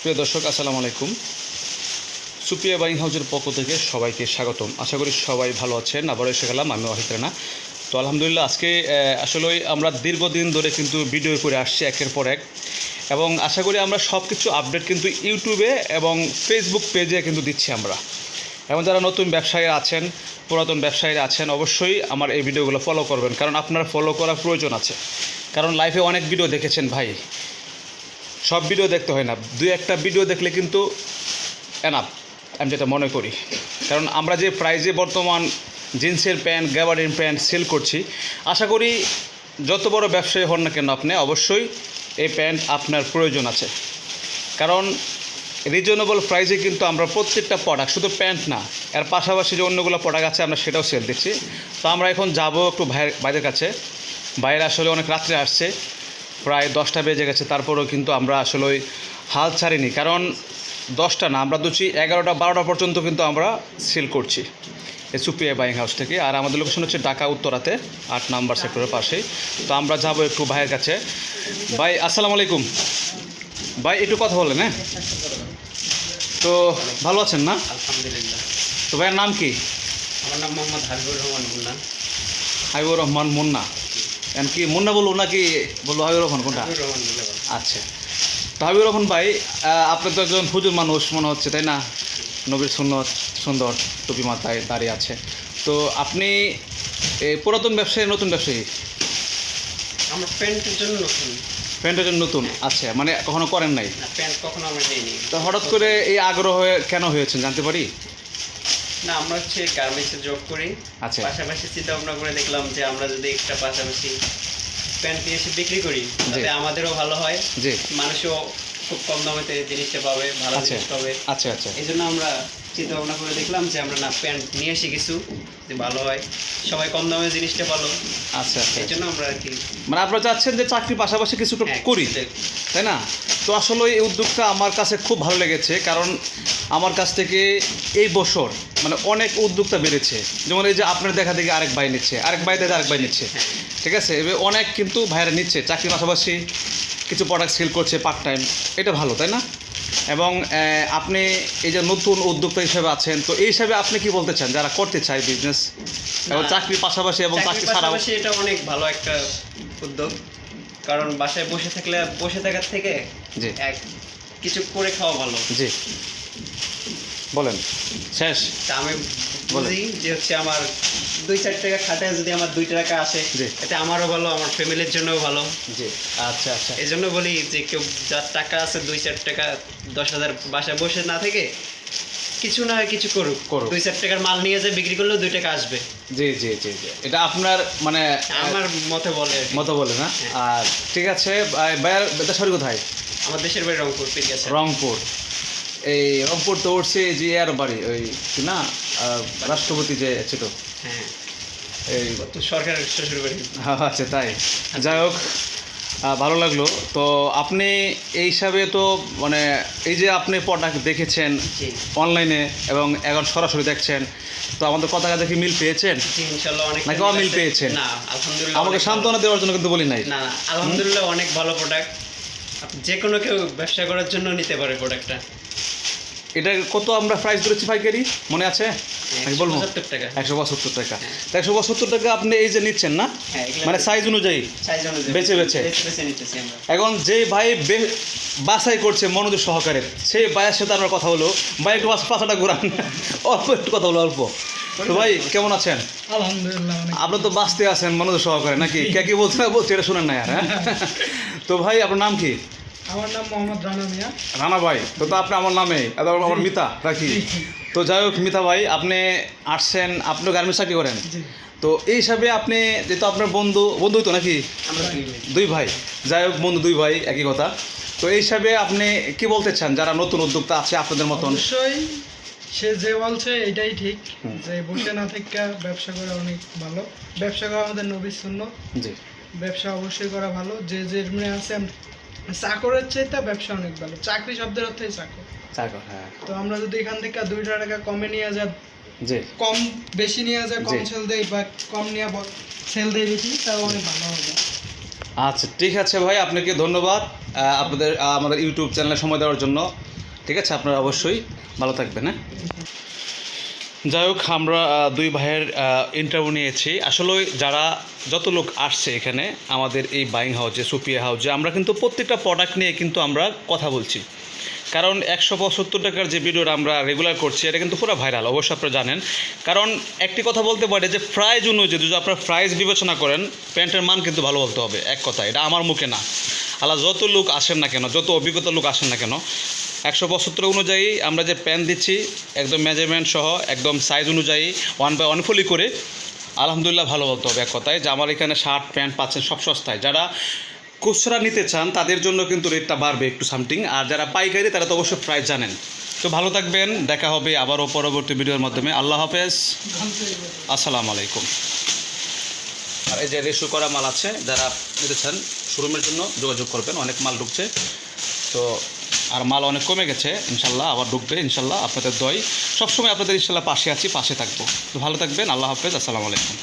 প্রিয় দর্শক আসসালামু আলাইকুম। সুপ্রিয়া বাইং হাউজের পক্ষ থেকে সবাইকে স্বাগতম। আশা করি সবাই ভালো আছেন। আবারও এসে গেলাম আমি ওয়াহিদ রানা। তো আলহামদুলিল্লাহ আজকে আসলেই আমরা দীর্ঘদিন ধরে কিন্তু ভিডিও করে আসছি একের পর এক, এবং আশা করি আমরা সব কিছু আপডেট কিন্তু ইউটিউবে এবং ফেসবুক পেজে কিন্তু দিচ্ছি আমরা। এবং যারা নতুন ব্যবসায়ীরা আছেন, পুরাতন ব্যবসায়ীরা আছেন, অবশ্যই আমার এই ভিডিওগুলো ফলো করবেন, কারণ আপনার ফলো করার প্রয়োজন আছে। কারণ লাইফে অনেক ভিডিও দেখেছেন ভাই, সব ভিডিও দেখতে হয় না, দুই একটা ভিডিও দেখলে কিন্তু এনাফ, আমি যেটা মনে করি। কারণ আমরা যে প্রাইজে বর্তমান জিন্সের প্যান্ট, গ্যাবার্ডিন প্যান্ট সেল করছি, আশা করি যত বড় ব্যবসায়ী হন না কেন আপনি, অবশ্যই এই প্যান্ট আপনার প্রয়োজন আছে। কারণ রিজনেবল প্রাইসে কিন্তু আমরা প্রত্যেকটা প্রোডাক্ট, শুধু প্যান্ট না, এর পাশাপাশি যে অন্যগুলো প্রোডাক্ট আছে আমরা সেটাও সেল দিচ্ছি। তো আমরা এখন যাব একটু ভাইদের কাছে। বাইরে আসলে অনেক রাত্রে আসছে, প্রায় 10টা বেজে গেছে, তারপরেও কিন্তু আমরা আসলে ওই হাল ছাড়িনি। কারণ 10টা না, আমরা দুচি 11টা 12টা পর্যন্ত কিন্তু আমরা সেল করছি এই সুপ্রিয়া বাইং হাউস থেকে। আর আমাদের লোকেশন হচ্ছে ঢাকা উত্তরাতে 8 নম্বর সেক্টরের পাশেই। তো আমরা যাব একটু ভাইয়ের কাছে। ভাই আসসালামু আলাইকুম। ভাই একটু কথা বলেন। হ্যাঁ, তো ভালো আছেন না? আলহামদুলিল্লাহ। তো ভাইয়ের নাম কি? আমার নাম মোহাম্মদ হাবিবুর রহমান মুন্না। হাবিবুর রহমান মুন্না। এন কি মুন্না বলবো নাকি বলবো হাবিবুর রহমান, কোনটা? হাবিবুর রহমান বলে বলো। আচ্ছা, তো হাবিবুর রহমান ভাই, আপনি তো একজন হুজুর মানুষ মনে হচ্ছে, তাই না? নবীর সুন্নত, সুন্দর টুপি মাথায় দাঁড়িয়ে আছে। তো আপনি পুরাতন ব্যবসায়ী, নতুন ব্যবসায়ী? আমার প্যান্টের জন্য নতুন। প্যান্টের জন্য নতুন? আচ্ছা, মানে কখনো করেন নাই? না, প্যান্ট কখনো আমরা নিইনি। তো হঠাৎ করে এই আগ্রহ কেন হয়েছেন জানতে পারি? না, আমরা হচ্ছে গার্মেন্টসে জব করি। আচ্ছা। পাশাপাশি চিন্তা ভাবনা করে দেখলাম যে আমরা যদি একটা পাশাপাশি প্যান্ট নিয়ে এসে বিক্রি করি, তাতে আমাদেরও ভালো হয়, জি, মানুষও খুব কম দামেতে জিনিসটা পাবে, ভালো জিনিস পাবে। আচ্ছা আচ্ছা। এই জন্য আমরা চিন্তা ভাবনা করে দেখলাম যে আমরা না প্যান্ট নিয়ে এসে কিছু যে ভালো হয়, সবাই কম দামে জিনিসটা ভালো। আচ্ছা আচ্ছা, এই জন্য আমরা আর কি, মানে আপনারা চাচ্ছেন যে চাকরির পাশাপাশি কিছু করি, তাই না? তো আসলে এই উদ্যোগটা আমার কাছে খুব ভালো লেগেছে, কারণ আমার কাছ থেকে এই বছর মানে অনেক উদ্যোক্তা বেড়েছে। যেমন এই যে আপনার দেখা দেখে আরেক ভাই নিচ্ছে, আরেক ভাই দেখে আরেক ভাই নিচ্ছে, ঠিক আছে? এবার অনেক কিন্তু ভাইরা নিচ্ছে, চাকরির পাশাপাশি কিছু প্রোডাক্ট সেল করছে পার্ট টাইম। এটা ভালো, তাই না? এবং আপনি এই যে নতুন উদ্যোক্তা হিসেবে আছেন, তো এই হিসাবে আপনি কি বলতে চান যারা করতে চায় বিজনেস এবং চাকরির পাশাপাশি এবং চাকরি ছাড়াও? এটা অনেক ভালো একটা উদ্যোগ, কারণ বাসায় বসে থাকার থেকে জি, এক কিছু করে খাওয়া ভালো। জি, বলেন শেষ। তা আমি বুঝি যে হচ্ছে আমার 2-4 টাকা খাটায় যদি আমার 2 টাকা আসে, জি, এটা আমারও ভালো, আমার ফ্যামিলির জন্যও ভালো। জি, আচ্ছা আচ্ছা। এই জন্য বলি যে কেউ যার টাকা আছে 2-4 টাকা, 10,000 বাসায় বসে না থেকে কিছু না হয় কিছু করুক। 2-4 টাকার মাল নিয়ে যে বিক্রি করলেও 2 টাকা আসবে। জি জি জি জি, এটা আপনার মানে আমার মতে বলে। না? আর ঠিক আছে, ভাইয়ার দেশের কোথায়? আমার দেশের বাড়ি রংপুর, পিরিয়াছে। রংপুর। এই রংপুর তো উঠছে যে এর বাড়ি ওই কি না, রাষ্ট্রপতি যে ছোট, হ্যাঁ, এই তো সরকারের শ্বশুর বাড়ি। আচ্ছা, তাই। যাই হোক, ভালো লাগলো। তো আপনি এই হিসাবে তো মানে এই যে আপনি প্রোডাক্ট দেখেছেন অনলাইনে এবং এখন সরাসরি দেখছেন, তো আমাদের কথা দেখে মিল পেয়েছেন ইনশাআল্লাহ? অনেক নাকি অমিল পেয়েছেন? না, আলহামদুলিল্লাহ। আমাকে সান্ত্বনা দেওয়ার জন্য কিন্তু বলি নাই। না, আলহামদুলিল্লাহ অনেক ভালো প্রোডাক্ট। যে কোনো কেউ ব্যবসা করার জন্য নিতে পারে প্রোডাক্টটা। এটা কত আমরা প্রাইস ধরেছি পাইকারি, মনে আছে? আমি বলবো 175 টাকা। 172 টাকা। 172 টাকা আপনি এই যে নিচ্ছেন না, মানে সাইজ অনুযায়ী বেছে বেছে নিতেছি আমরা। এখন যে ভাই বাছাই করছে মনোযোগ সহকারে, সেই ভাইয়ের সাথে আমার কথা হলো। ভাই একটু পাশাটা ঘুরান, অল্প একটু কথা হলো, অল্প। তো ভাই কেমন আছেন? আলহামদুলিল্লাহ। আপনি তো বাঁচতে আছেন মনোযোগ সহকারে নাকি? কে কি বলছে এটা শুনেন না আর? হ্যাঁ, তো ভাই আপনার নাম কি? আমার নাম মোহাম্মদ রানা মিয়া। রানা ভাই, তো আপনি আমার নামে, আমার মিতা রাখি। তো যাই হোক মিতা ভাই, আপনি আসছেন, আপনি গার্মেন্টস চাকরি করেন, তো এই হিসাবে আপনি যেহেতু আপনার বন্ধুই তো নাকি? আমরা দুই ভাই। যাই হোক, বন্ধু দুই ভাই একই কথা। তো এই হিসাবে আপনি কি বলতে চান যারা নতুন উদ্যোক্তা আছে আপনাদের মতন? অবশ্যই সে যে বলছে এটাই ঠিক, যে বসে না থেকে ব্যবসা করা অনেক ভালো। ব্যবসা করা আমাদের নবীর সুন্নাত। জি, ব্যবসা অবশ্যই করা ভালো। যে যেমনি আছে, চাকরের চাইতে ব্যবসা অনেক ভালো। চাকরি শব্দের অর্থই চাকর। হ্যাঁ। তো আমরা যদি এখান থেকে 2 টাকা কমে নিয়ে যাই, জি, কম বেশি নিয়ে যায়, কম সেল দেয়, বা কম নিয়ে সেল দেয় বেশি, তাও অনেক ভালো হবে। আচ্ছা ঠিক আছে ভাই, আপনাকে ধন্যবাদ আমাদের ইউটিউব চ্যানেলে সময় দেওয়ার জন্য। ঠিক আছে, আপনারা অবশ্যই ভালো থাকবেন। হ্যাঁ, যাই হোক, আমরা দুই ভাইয়ের ইন্টারভিউ নিয়েছি। আসলে যারা যত লোক আসছে এখানে আমাদের এই বাইং হাউসে, সুপিয়া হাউসে, আমরা কিন্তু প্রত্যেকটা প্রোডাক্ট নিয়ে কিন্তু আমরা কথা বলছি। কারণ 175 টাকার যে ভিডিওটা আমরা রেগুলার করছি এটা কিন্তু পুরো ভাইরাল, অবশ্যই আপনারা জানেন। কারণ একটি কথা বলতে পারে যে প্রাইজ অনুযায়ী যদি আপনারা প্রাইস বিবেচনা করেন, প্যান্টের মান কিন্তু ভালো বলতে হবে। এক কথা, এটা আমার মুখে না, আল্লাহ যত লোক আসেন না কেন, যত অভিজ্ঞতার লোক আসেন না কেন, 175 অনুযায়ী আমরা যে প্যান্ট দিচ্ছি একদম মেজারমেন্ট সহ, একদম সাইজ অনুযায়ী 1/1 ফুলি করে, আলহামদুলিল্লাহ ভালো বলতে হবে। এক কথায় যে আমার এখানে শার্ট প্যান্ট পাচ্ছেন সব সস্তায়। যারা খুচরা নিতে চান তাদের জন্য কিন্তু রেটটা বাড়বে একটু সামথিং, আর যারা পাইকারি তারা তো অবশ্যই প্রাইস জানেন। তো ভালো থাকবেন, দেখা হবে আবারও পরবর্তী ভিডিওর মাধ্যমে। আল্লাহ হাফেজ, আসসালামু আলাইকুম। আর এই যে রেশু করা মাল আছে, যারা নিতে চান শোরুমের জন্য যোগাযোগ করবেন, অনেক মাল ঢুকছে তো, আর মাল অনেক কমে গেছে, ইনশাল্লাহ আবার ঢুকবে ইনশাল্লাহ। আপনাদের দয় সবসময় আপনাদের ইনশাল্লাহ পাশে আছি, পাশে থাকবো। তো ভালো থাকবেন, আল্লাহ হাফেজ, আসসালামু আলাইকুম।